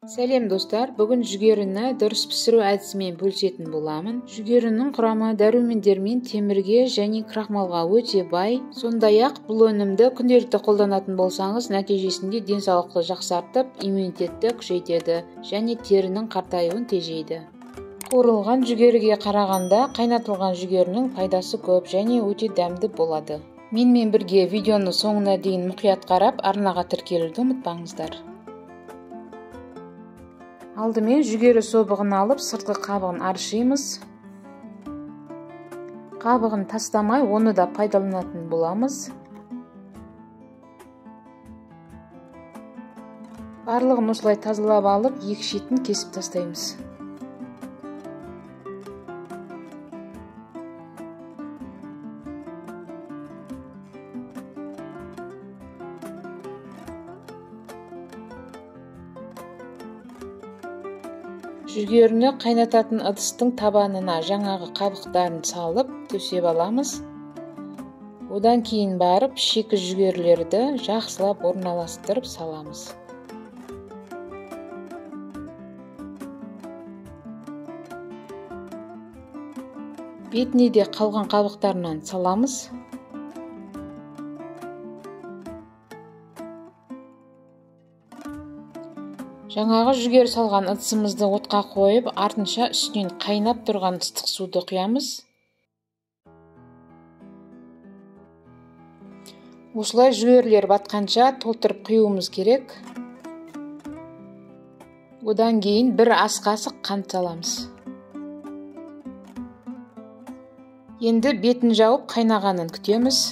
Сәлем достар, бүгін жүгеріні дұрыс пісіру әдісімен бөлісетін боламын. Жүгерінің құрамы дәрумендермен темірге және крахмалға өте бай. Сондай-ақ бұл өнімді күнделікті қолданатын болсаңыз, нәтижесінде денсаулықты жақсартып, иммунитетті күшейтеді және терінің қартаюын тежейді. Қуырылған жүгеріге қарағанда қайнатылған жүгерінің пайдасы көп және өте дәмді болады. Менімен бірге видеоны соңына дейін мұқият қарап, арнаға тіркелуді ұмытпаңыздар. Алдымен жүгері собығын алып, сыртқы қабығын аршимыз. Қабығын тастамай, оны да пайдаланатын боламыз. Барлығын осылай тазалап алып, екі шетін кесіп тастаймыз. Жүгеріні қайнататын ыдыстың табанына жаңағы қабықтарын салып төсеп аламыз. Одан кейін барып шикі жүгерілерді жақсылап орналастырып саламыз. Бетіне де қалған қабықтарынан саламыз. Жаңағы жүгері салған ыдысымызды отқа қойып, артынша үстінен қайнап тұрған ыстық суды құямыз. Осылай жүгерілер батқанша толтырып құюымыз керек. Одан кейін бір ас қасық қант саламыз. Енді бетін жауып қайнағанын күтеміз.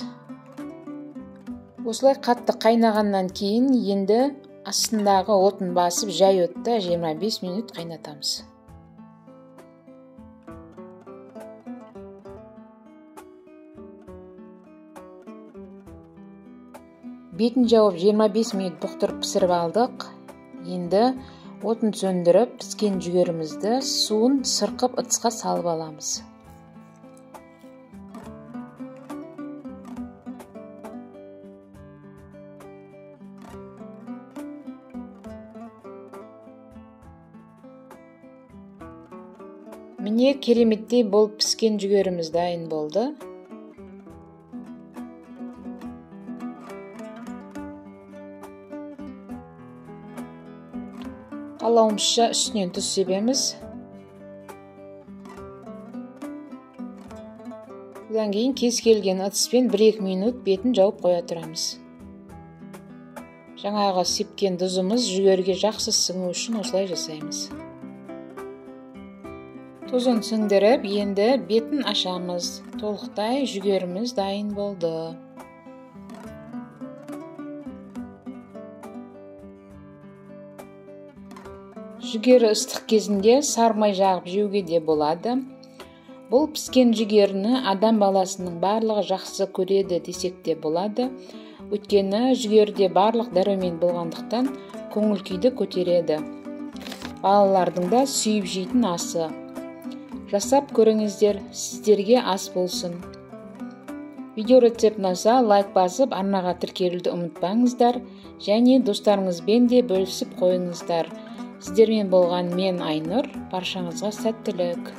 Осылай қатты қайнағаннан кейін енді астындағы отын басып, жай отта 25 минут қайнатамыз. Бетін жауып 25 минут бұқтырып пісіріп алдық. Енді отын сөндіріп, піскен жүгерімізді суын сырқып ыдысқа салып аламыз. Міне кереметтей болып піскен жүгеріміз дайын болды. Қалауымызша үстінен тұз себеміз. Одан кейін кез келген ыдыспен 1-2 минут бетін жауып қоя тұрамыз. Жаңағы сепкен тұзымыз жүгеріге жақсы сіңу үшін осылай жасаймыз. Тұзын сіңдіріп, енді бетін ашамыз. Толықтай жүгеріміз дайын болды. Жүгері ыстық кезінде сармай жағып жеуге де болады. Бұл піскен жүгеріні адам баласының барлығы жақсы көреді десек те болады. Өйткені жүгеріде барлық дәрумен болғандықтан көңіл күйді көтереді. Балалардың да сүйіп жейтін асы. Жасап көріңіздер, сіздерге ас болсын. Видео рецепт ұнаса лайк басып, арнаға тіркелуді ұмытпаңыздар, және достарыңызбен де бөлісіп қойыңыздар. Сіздермен болған мен Айнұр, баршаңызға сәттілік.